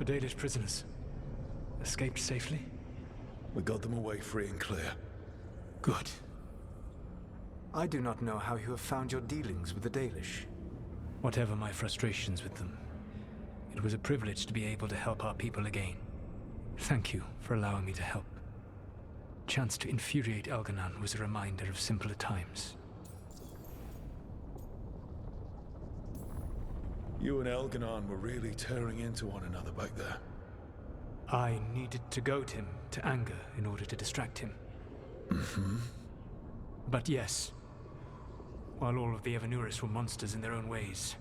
Dalish prisoners escaped safely? We got them away free and clear. Good. I do not know how you have found your dealings with the Dalish. Whatever my frustrations with them, it was a privilege to be able to help our people again. Thank you for allowing me to help. Chance to infuriate Elganon was a reminder of simpler times. You and Elganon were really tearing into one another back there. I needed to goad him to anger in order to distract him. Mm-hmm. But yes, while all of the Evanuris were monsters in their own ways,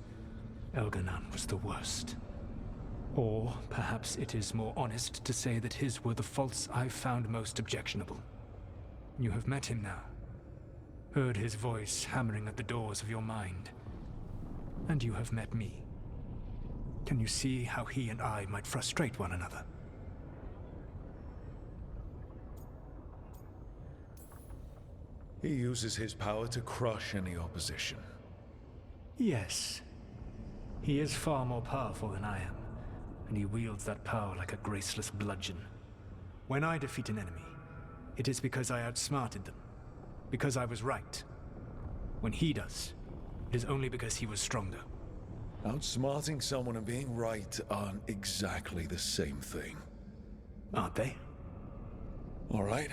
Elganon was the worst. Or perhaps it is more honest to say that his were the faults I found most objectionable. You have met him now, heard his voice hammering at the doors of your mind, and you have met me. Can you see how he and I might frustrate one another? He uses his power to crush any opposition. Yes. He is far more powerful than I am, and he wields that power like a graceless bludgeon. When I defeat an enemy, it is because I outsmarted them, because I was right. When he does, it is only because he was stronger. Outsmarting someone and being right aren't exactly the same thing. Aren't they? All right.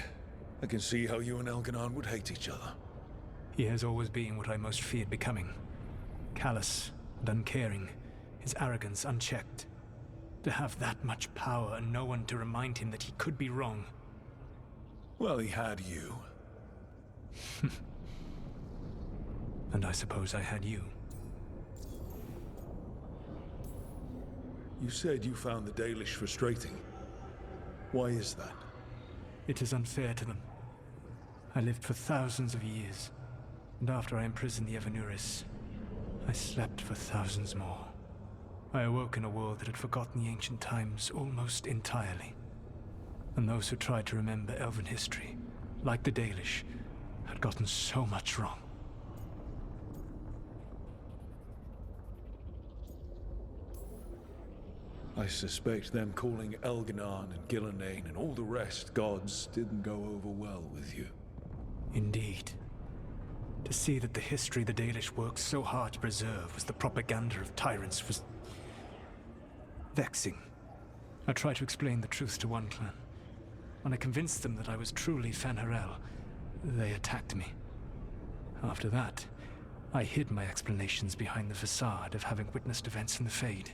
I can see how you and Elganon would hate each other. He has always been what I most feared becoming. Callous and uncaring, his arrogance unchecked. To have that much power and no one to remind him that he could be wrong. Well, he had you. And I suppose I had you. You said you found the Dalish frustrating. Why is that? It is unfair to them. I lived for thousands of years, and after I imprisoned the Evanuris, I slept for thousands more. I awoke in a world that had forgotten the ancient times almost entirely. And those who tried to remember Elven history, like the Dalish, had gotten so much wrong. I suspect them calling Elganon and Gillenane and all the rest gods didn't go over well with you. Indeed. To see that the history the Dalish worked so hard to preserve was the propaganda of tyrants was vexing. I tried to explain the truth to one clan. When I convinced them that I was truly Fen'Harel, they attacked me. After that, I hid my explanations behind the facade of having witnessed events in the Fade.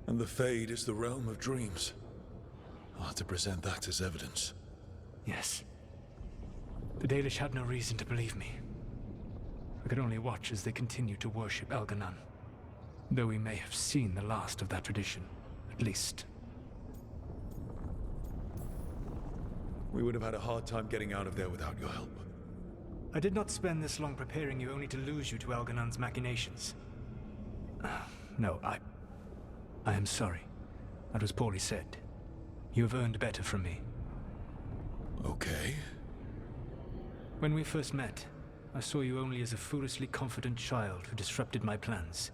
And the Fade is the realm of dreams. Hard to present that as evidence. Yes. The Dalish had no reason to believe me. I could only watch as they continued to worship Elganon. Though we may have seen the last of that tradition, at least. We would have had a hard time getting out of there without your help. I did not spend this long preparing you only to lose you to Elganon's machinations. No, I am sorry. That was poorly said. You have earned better from me. Okay. When we first met, I saw you only as a foolishly confident child who disrupted my plans.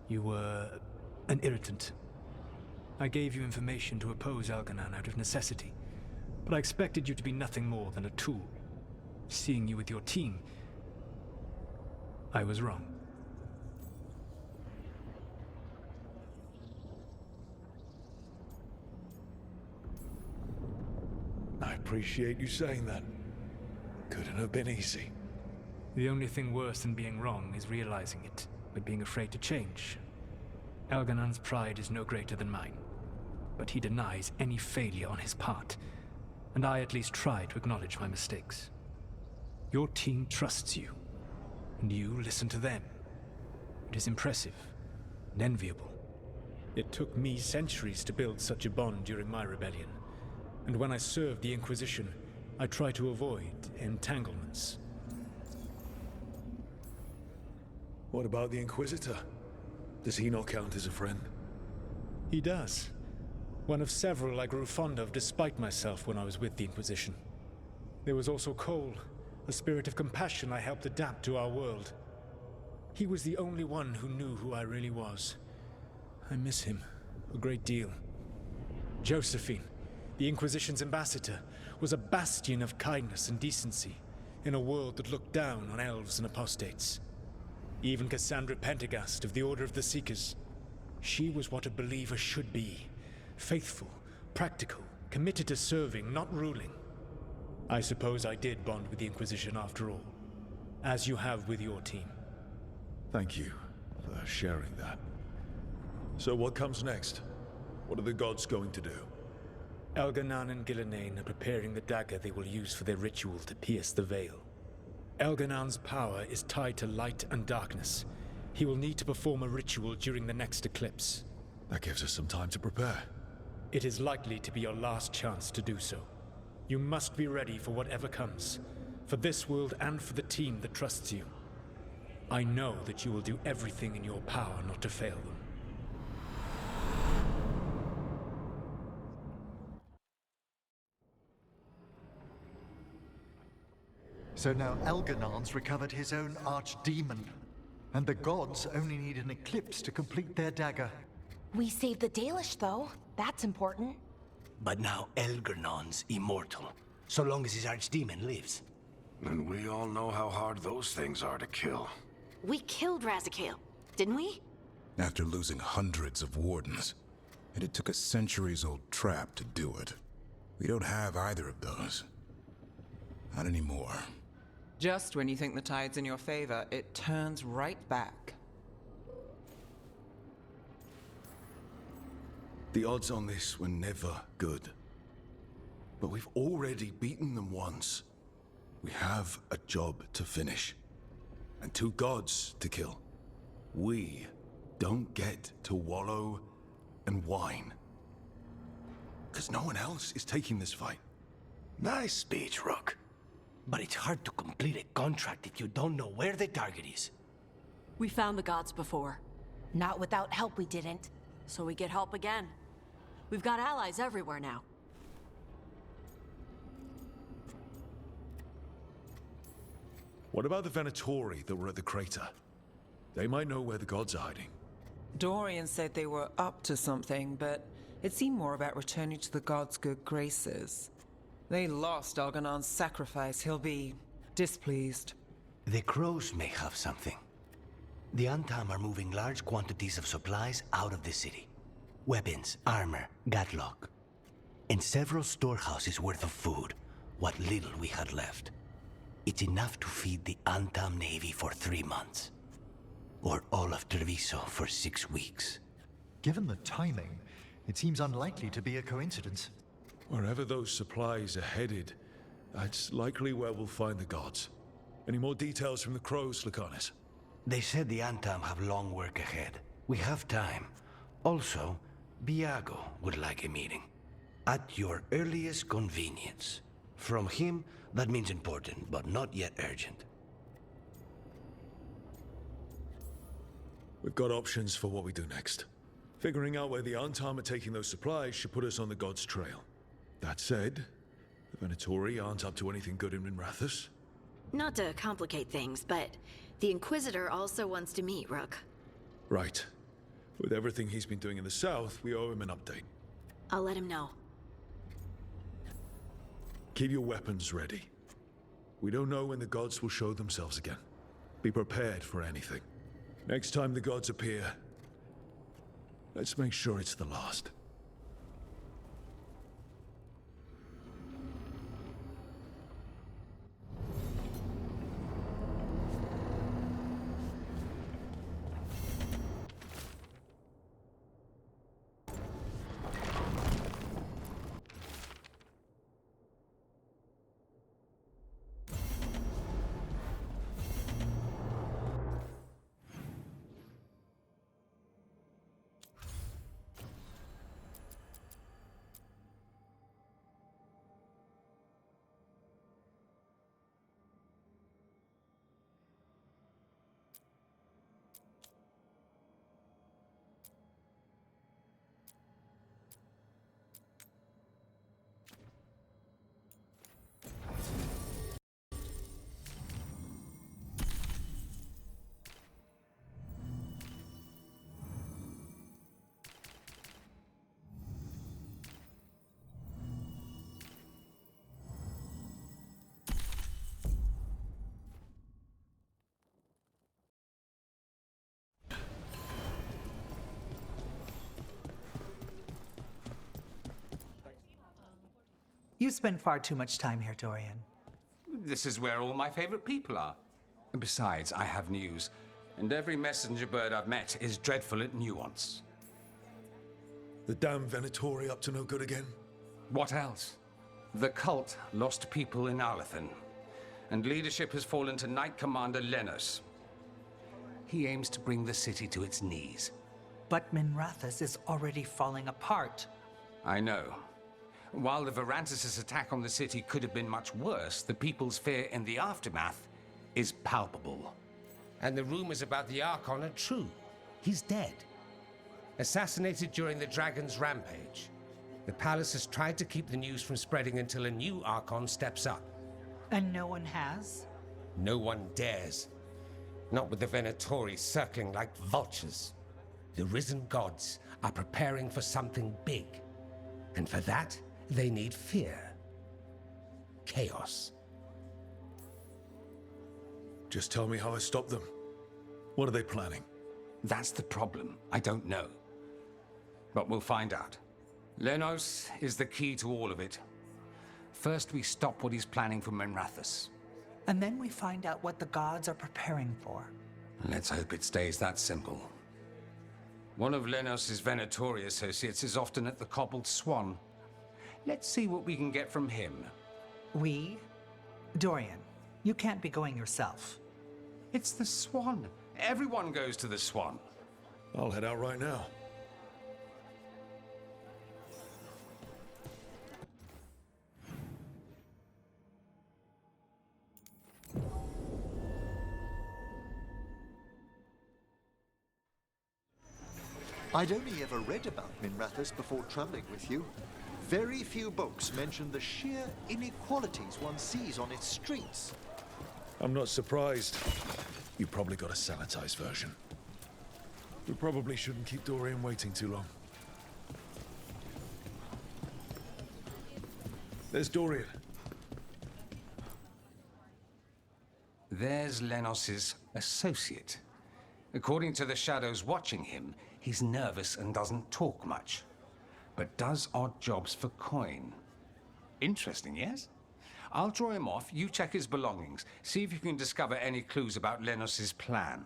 You were an irritant. I gave you information to oppose Elganon out of necessity, but I expected you to be nothing more than a tool. Seeing you with your team, I was wrong. I appreciate you saying that. Couldn't have been easy. The only thing worse than being wrong is realizing it, but being afraid to change. Elganon's pride is no greater than mine, but he denies any failure on his part, and I at least try to acknowledge my mistakes. Your team trusts you, and you listen to them. It is impressive and enviable. It took me centuries to build such a bond during my rebellion, and when I served the Inquisition, I tried to avoid entanglements. What about the Inquisitor? Does he not count as a friend? He does. One of several I grew fond of despite myself when I was with the Inquisition. There was also Cole, a spirit of compassion I helped adapt to our world. He was the only one who knew who I really was. I miss him a great deal. Josephine, the Inquisition's ambassador, was a bastion of kindness and decency in a world that looked down on elves and apostates. Even Cassandra Pendergast of the Order of the Seekers. She was what a believer should be. Faithful, practical, committed to serving, not ruling. I suppose I did bond with the Inquisition after all, as you have with your team. Thank you for sharing that. So what comes next? What are the gods going to do? Elganan and Gillenane are preparing the dagger they will use for their ritual to pierce the veil. Elganan's power is tied to light and darkness. He will need to perform a ritual during the next eclipse. That gives us some time to prepare. It is likely to be your last chance to do so. You must be ready for whatever comes, for this world and for the team that trusts you. I know that you will do everything in your power not to fail them. So now Elganan's recovered his own archdemon, and the gods only need an eclipse to complete their dagger. We saved the Dalish, though. That's important. But now Elganan's immortal, so long as his archdemon lives. And we all know how hard those things are to kill. We killed Razikale, didn't we? After losing hundreds of wardens, and it took a centuries-old trap to do it. We don't have either of those. Not anymore. Just when you think the tide's in your favor, it turns right back. The odds on this were never good. But we've already beaten them once. We have a job to finish. And 2 gods to kill. We don't get to wallow and whine. Because no one else is taking this fight. Nice speech, Rook. But it's hard to complete a contract if you don't know where the target is. We found the gods before. Not without help, we didn't. So we get help again. We've got allies everywhere now. What about the Venatori that were at the crater? They might know where the gods are hiding. Dorian said they were up to something, but it seemed more about returning to the gods' good graces. They lost Elganan's sacrifice. He'll be displeased. The crows may have something. The Antam are moving large quantities of supplies out of the city. Weapons, armor, gatlock. And several storehouses worth of food, what little we had left. It's enough to feed the Antam Navy for 3 months. Or all of Treviso for 6 weeks. Given the timing, it seems unlikely to be a coincidence. Wherever those supplies are headed, that's likely where we'll find the gods. Any more details from the crows, Lucanus? They said the Antam have long work ahead. We have time. Also, Biago would like a meeting. At your earliest convenience. From him, that means important, but not yet urgent. We've got options for what we do next. Figuring out where the Antam are taking those supplies should put us on the gods' trail. That said, the Venatori aren't up to anything good in Minrathous. Not to complicate things, but the Inquisitor also wants to meet Rook. Right. With everything he's been doing in the south, we owe him an update. I'll let him know. Keep your weapons ready. We don't know when the gods will show themselves again. Be prepared for anything. Next time the gods appear, let's make sure it's the last. You spend far too much time here, Dorian. This is where all my favorite people are. Besides, I have news, and every messenger bird I've met is dreadful at nuance. The damn Venatori up to no good again? What else? The cult lost people in Arlethan, and leadership has fallen to Knight Commander Lenos. He aims to bring the city to its knees. But Minrathous is already falling apart. I know. While the Varantis' attack on the city could have been much worse, the people's fear in the aftermath is palpable. And the rumors about the Archon are true. He's dead. Assassinated during the Dragon's rampage. The palace has tried to keep the news from spreading until a new Archon steps up. And no one has? No one dares. Not with the Venatori circling like vultures. The risen gods are preparing for something big. And for that, they need fear. Chaos. Just tell me how I stop them. What are they planning? That's the problem. I don't know. But we'll find out. Lenos is the key to all of it. First, we stop what he's planning for Minrathous. And then we find out what the gods are preparing for. Let's hope it stays that simple. One of Lenos' Venatori associates is often at the Cobbled Swan. Let's see what we can get from him. We? Dorian, you can't be going yourself. It's the Swan. Everyone goes to the Swan. I'll head out right now. I'd only ever read about Minrathous before traveling with you. Very few books mention the sheer inequalities one sees on its streets. I'm not surprised. You probably got a sanitized version. We probably shouldn't keep Dorian waiting too long. There's Dorian. There's Lenos' associate. According to the shadows watching him, he's nervous and doesn't talk much, but does odd jobs for coin. Interesting, yes? I'll draw him off, you check his belongings, see if you can discover any clues about Lenos' plan.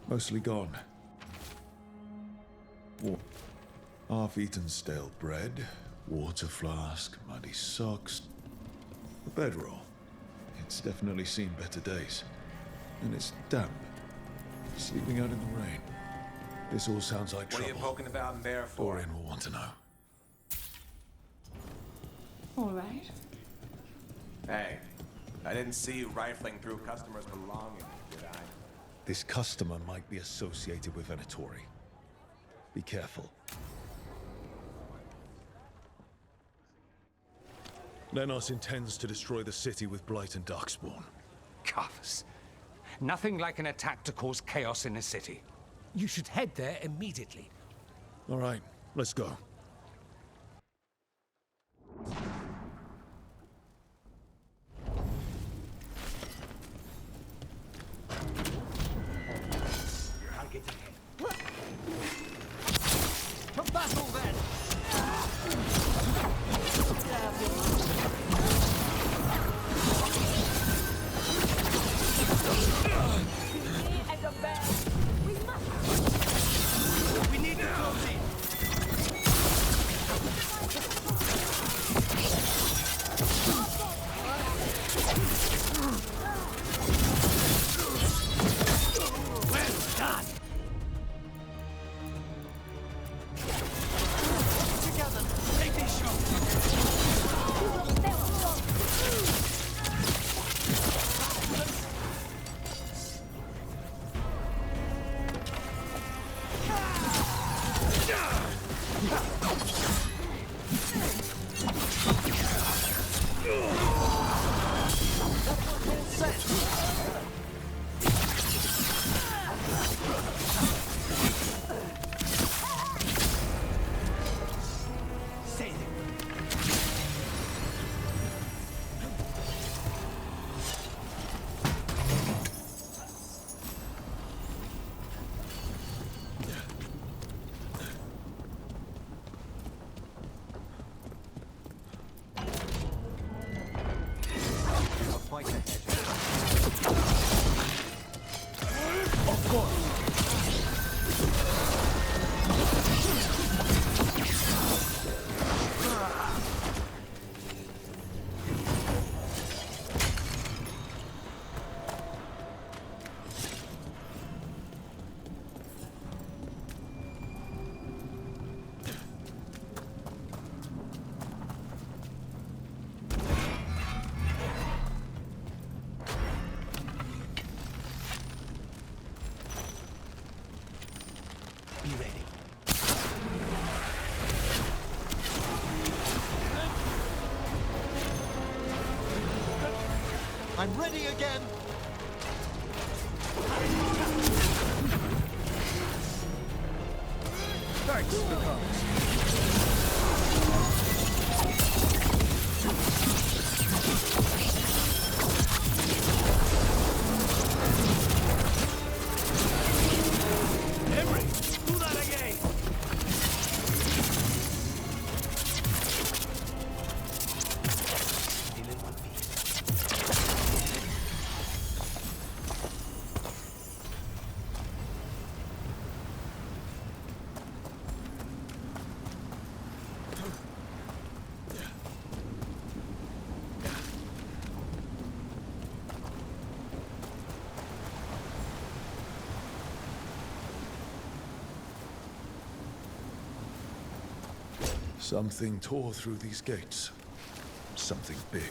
Mostly gone. Half-eaten stale bread, water flask, muddy socks, a bedroll. It's definitely seen better days. And it's damp. Sleeping out in the rain. This all sounds like trouble. What are you poking about in there for? Dorian will want to know. All right. Hey, I didn't see you rifling through customers' belongings, did I? This customer might be associated with Venatori. Be careful. Lenos intends to destroy the city with Blight and Darkspawn. Carthus. Nothing like an attack to cause chaos in a city. You should head there immediately. All right, let's go. I'll get ahead. To battle then! We need to close in. quite ahead. Of course. Be ready. I'm ready again. Thanks, Lucas. Emery, do that again! Still in one piece. Something tore through these gates. Something big.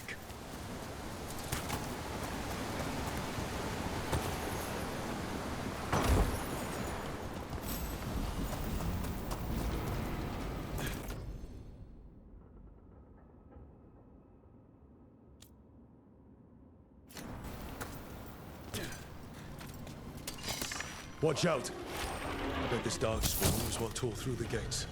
Watch out! I bet this darkspawn was what tore through the gates.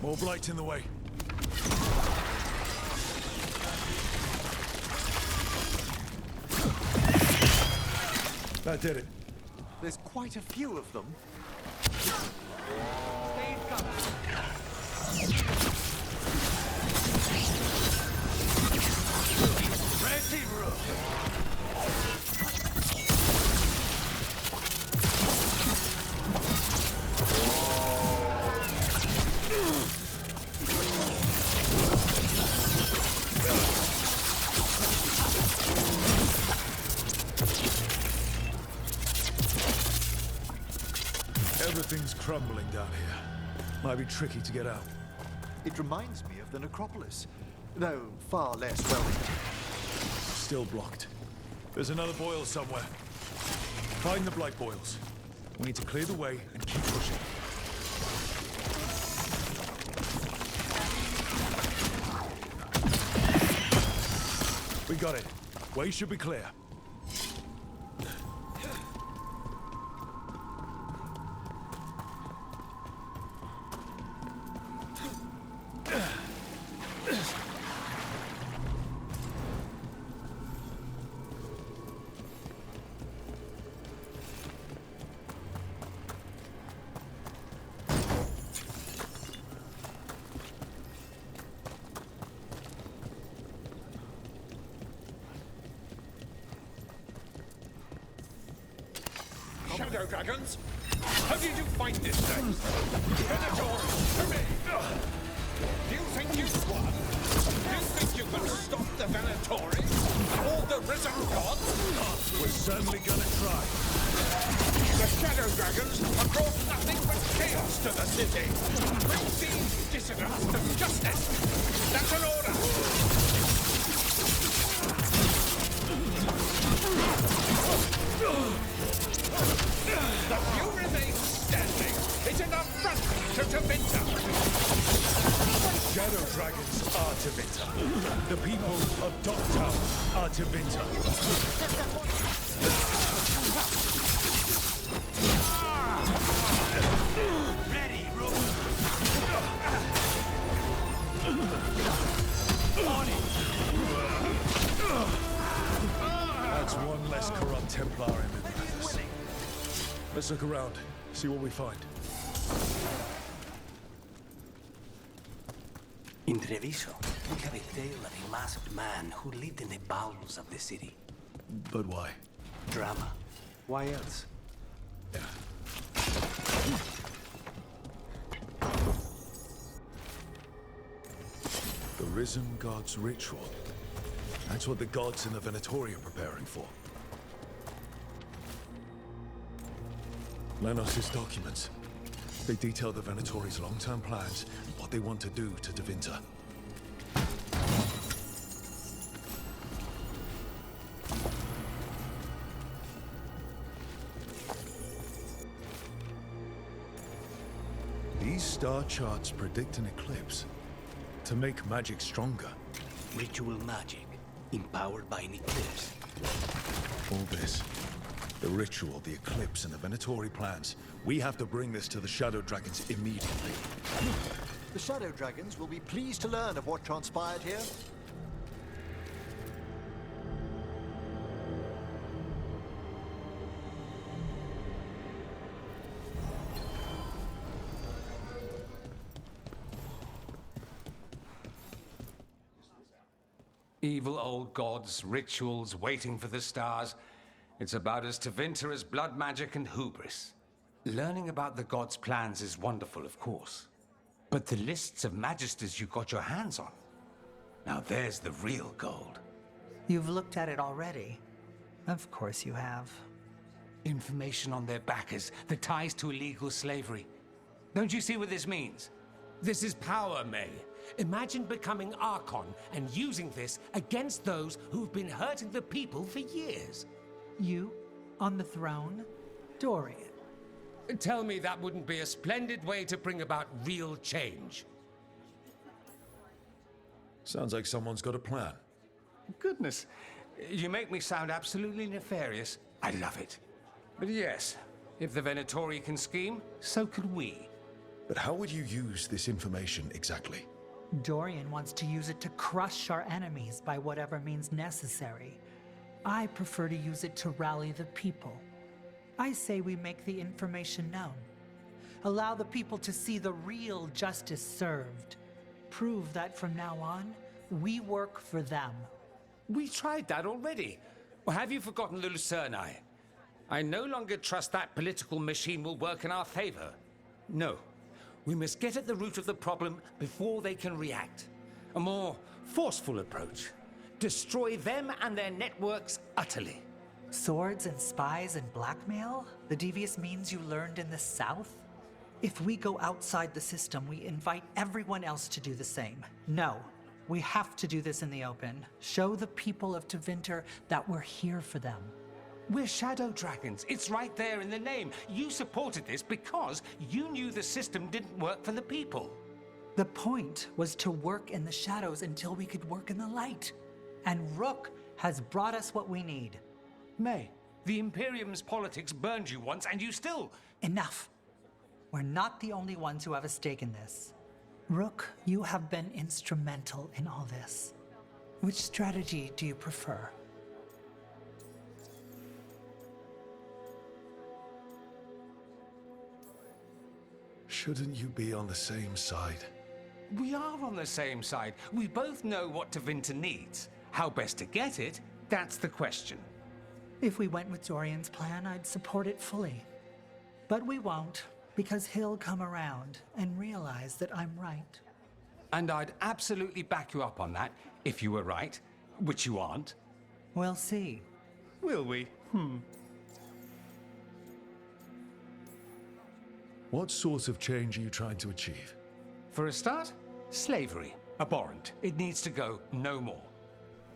More blight in the way. That did it. There's quite a few of them. Ready, Rook. Everything's crumbling down here. Might be tricky to get out. It reminds me of the necropolis, though far less well lit. Still blocked. There's another boil somewhere. Find the blight boils. We need to clear the way and keep pushing. We got it. Way should be clear. Shadow dragons? How did you find this thing? Venator, to me! Do you think you've won? Do you think you can stop the Venatori? All the risen gods? We're certainly gonna try. The Shadow Dragons have brought nothing but chaos to the city. Bring these dissidents to justice. That's an order. of Dr. Artevinter. Ready, Rook. On it! That's one less corrupt Templar in Minrathous. Let's look around, see what we find. In Treviso, we have a tale of a masked man who lived in the bowels of the city. But why? Drama. Why else? Yeah. The Risen God's ritual. That's what the gods in the Venatori are preparing for. Lenos' documents. They detail the Venatori's long-term plans and what they want to do to Tevinter. These star charts predict an eclipse to make magic stronger. Ritual magic, empowered by an eclipse. All this. The ritual, the eclipse, and the Venatori plans. We have to bring this to the Shadow Dragons immediately. The Shadow Dragons will be pleased to learn of what transpired here. Evil old gods, rituals, waiting for the stars. It's about as Tevinter as blood magic and hubris. Learning about the gods' plans is wonderful, of course. But the lists of magisters you got your hands on, now there's the real gold. You've looked at it already. Of course you have. Information on their backers, the ties to illegal slavery. Don't you see what this means? This is power, May. Imagine becoming Archon and using this against those who've been hurting the people for years. You? On the throne? Dorian. Tell me that wouldn't be a splendid way to bring about real change. Sounds like someone's got a plan. Goodness, you make me sound absolutely nefarious. I love it. But yes, if the Venatori can scheme, so could we. But how would you use this information exactly? Dorian wants to use it to crush our enemies by whatever means necessary. I prefer to use it to rally the people. I say we make the information known. Allow the people to see the real justice served. Prove that from now on, we work for them. We tried that already. Or have you forgotten the Lucerni? I no longer trust that political machine will work in our favor. No. We must get at the root of the problem before they can react. A more forceful approach. Destroy them and their networks utterly. Swords and spies and blackmail? The devious means you learned in the South? If we go outside the system, we invite everyone else to do the same. No, we have to do this in the open. Show the people of Tevinter that we're here for them. We're Shadow Dragons. It's right there in the name. You supported this because you knew the system didn't work for the people. The point was to work in the shadows until we could work in the light. And Rook has brought us what we need. May, the Imperium's politics burned you once and you still... Enough. We're not the only ones who have a stake in this. Rook, you have been instrumental in all this. Which strategy do you prefer? Shouldn't you be on the same side? We are on the same side. We both know what Tevinter needs. How best to get it, that's the question. If we went with Dorian's plan, I'd support it fully. But we won't, because he'll come around and realize that I'm right. And I'd absolutely back you up on that, if you were right, which you aren't. We'll see. Will we? What sort of change are you trying to achieve? For a start, slavery. Abhorrent. It needs to go no more.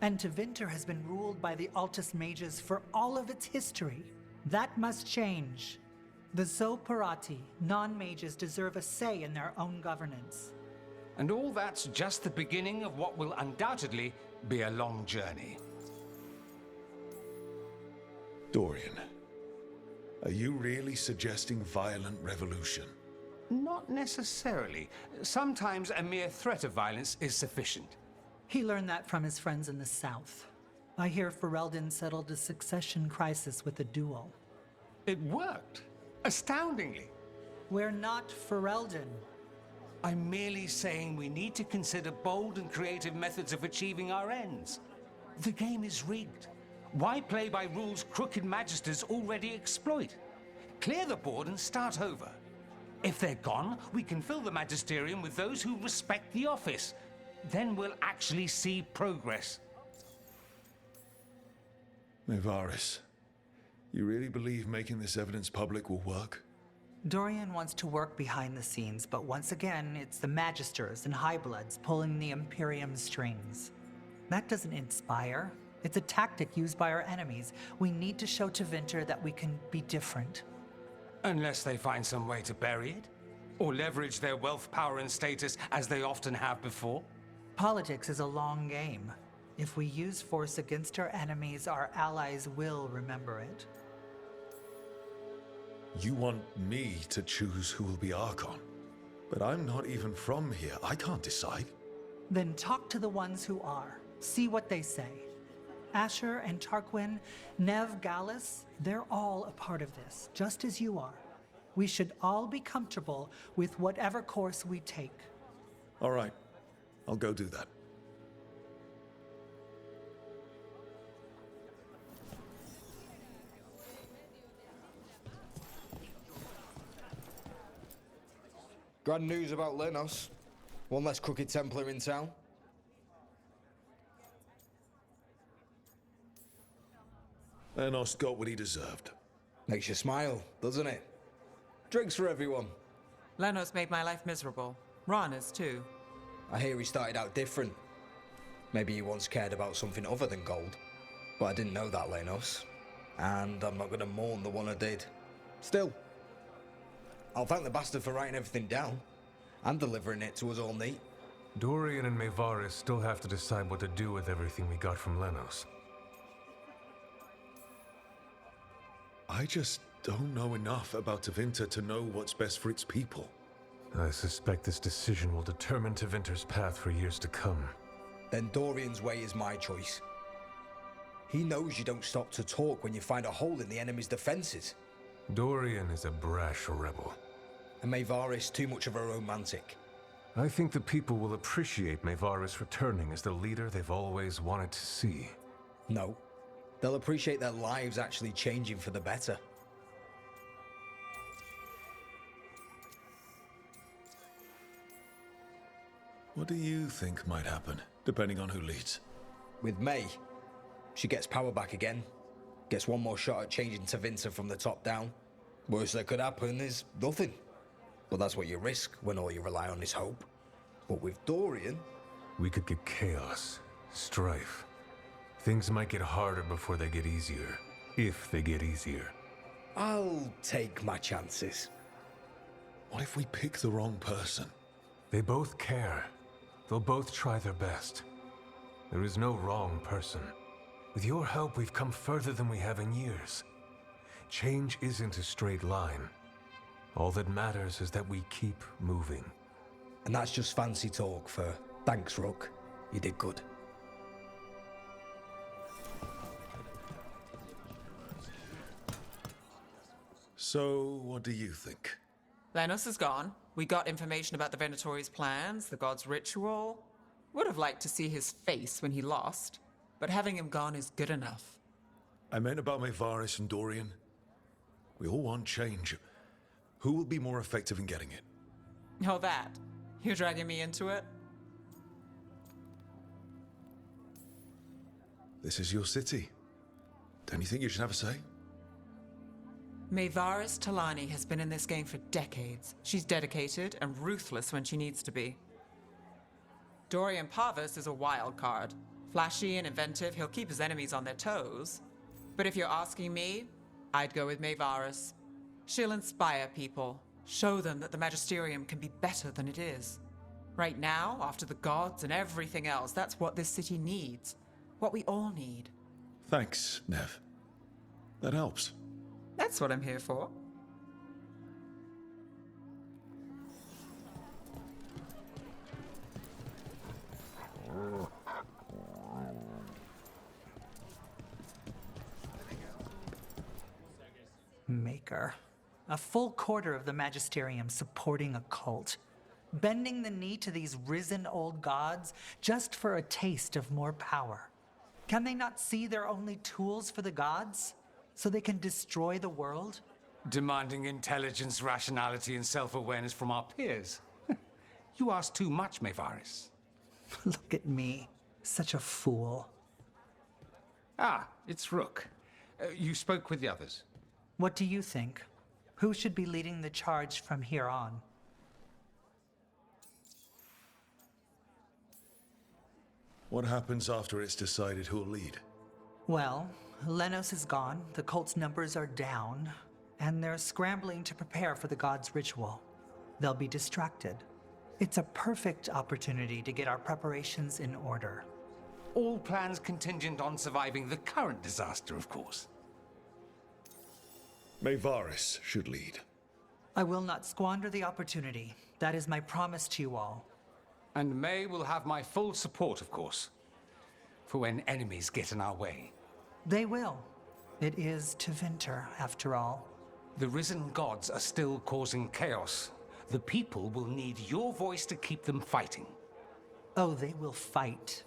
And Tevinter has been ruled by the Altus Mages for all of its history. That must change. The Zoparati, non-mages, deserve a say in their own governance. And all that's just the beginning of what will undoubtedly be a long journey. Dorian, are you really suggesting violent revolution? Not necessarily. Sometimes a mere threat of violence is sufficient. He learned that from his friends in the south. I hear Ferelden settled a succession crisis with a duel. It worked. Astoundingly. We're not Ferelden. I'm merely saying we need to consider bold and creative methods of achieving our ends. The game is rigged. Why play by rules crooked magisters already exploit? Clear the board and start over. If they're gone, we can fill the magisterium with those who respect the office. Then we'll actually see progress. Mevaris, you really believe making this evidence public will work? Dorian wants to work behind the scenes, but once again, it's the Magisters and Highbloods pulling the Imperium's strings. That doesn't inspire. It's a tactic used by our enemies. We need to show to Winter that we can be different. Unless they find some way to bury it? Or leverage their wealth, power, and status as they often have before? Politics is a long game. If we use force against our enemies, our allies will remember it. You want me to choose who will be Archon? But I'm not even from here. I can't decide. Then talk to the ones who are. See what they say. Asher and Tarquin, Nev Gallus, they're all a part of this, just as you are. We should all be comfortable with whatever course we take. All right. I'll go do that. Grand news about Lenos. One less crooked Templar in town. Lenos got what he deserved. Makes you smile, doesn't it? Drinks for everyone. Lenos made my life miserable. Rana's too. I hear he started out different. Maybe he once cared about something other than gold. But I didn't know that, Lenos. And I'm not going to mourn the one I did. Still, I'll thank the bastard for writing everything down. And delivering it to us all neat. Dorian and Mevaris still have to decide what to do with everything we got from Lenos. I just don't know enough about Tevinter to know what's best for its people. I suspect this decision will determine Tevinter's path for years to come. Then Dorian's way is my choice. He knows you don't stop to talk when you find a hole in the enemy's defenses. Dorian is a brash rebel. And Mevaris too much of a romantic. I think the people will appreciate Mevaris returning as the leader they've always wanted to see. No. They'll appreciate their lives actually changing for the better. What do you think might happen, depending on who leads? With May, she gets power back again. Gets one more shot at changing Tevinter from the top down. Worst that could happen is nothing. But that's what you risk when all you rely on is hope. But with Dorian... We could get chaos, strife. Things might get harder before they get easier. If they get easier. I'll take my chances. What if we pick the wrong person? They both care. They'll both try their best. There is no wrong person. With your help, we've come further than we have in years. Change isn't a straight line. All that matters is that we keep moving. And that's just fancy talk for thanks, Rook. You did good. So, what do you think? Lenos is gone. We got information about the Venatori's plans, the god's ritual. Would have liked to see his face when he lost, but having him gone is good enough. I meant about Mevaris and Dorian. We all want change. Who will be more effective in getting it? Oh, that. You're dragging me into it? This is your city. Don't you think you should have a say? Mevaris Talani has been in this game for decades. She's dedicated and ruthless when she needs to be. Dorian Parvis is a wild card. Flashy and inventive, he'll keep his enemies on their toes. But if you're asking me, I'd go with Mevaris. She'll inspire people, show them that the Magisterium can be better than it is. Right now, after the gods and everything else, that's what this city needs. What we all need. Thanks, Nev. That helps. That's what I'm here for. Maker. A full quarter of the Magisterium supporting a cult. Bending the knee to these risen old gods just for a taste of more power. Can they not see they're only tools for the gods? So they can destroy the world? Demanding intelligence, rationality, and self-awareness from our peers. You ask too much, Mevaris. Look at me. Such a fool. Ah, it's Rook. You spoke with the others. What do you think? Who should be leading the charge from here on? What happens after it's decided who'll lead? Well, Lenos is gone, the cult's numbers are down, and they're scrambling to prepare for the god's ritual. They'll be distracted. It's a perfect opportunity to get our preparations in order. All plans contingent on surviving the current disaster, of course. Mevaris should lead. I will not squander the opportunity. That is my promise to you all. And May will have my full support, of course, for when enemies get in our way. They will. It is Tevinter, after all. The risen gods are still causing chaos. The people will need your voice to keep them fighting. Oh, they will fight.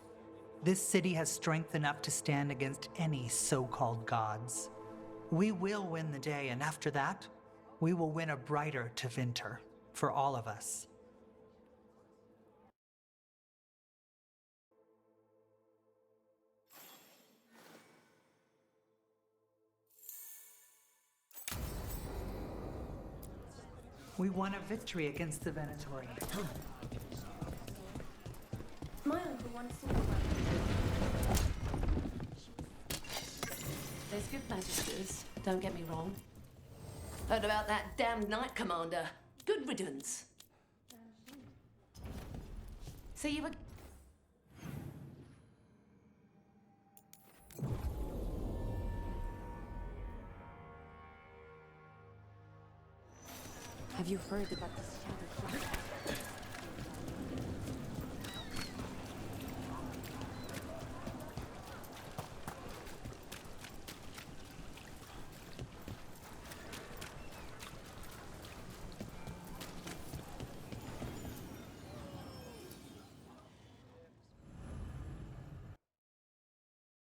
This city has strength enough to stand against any so-called gods. We will win the day, and after that, we will win a brighter Tevinter for all of us. We won a victory against the Venatori. My uncle wants to know There's good magisters, don't get me wrong. Heard about that damned Knight Commander. Good riddance. So you were... Have you heard about this shadow?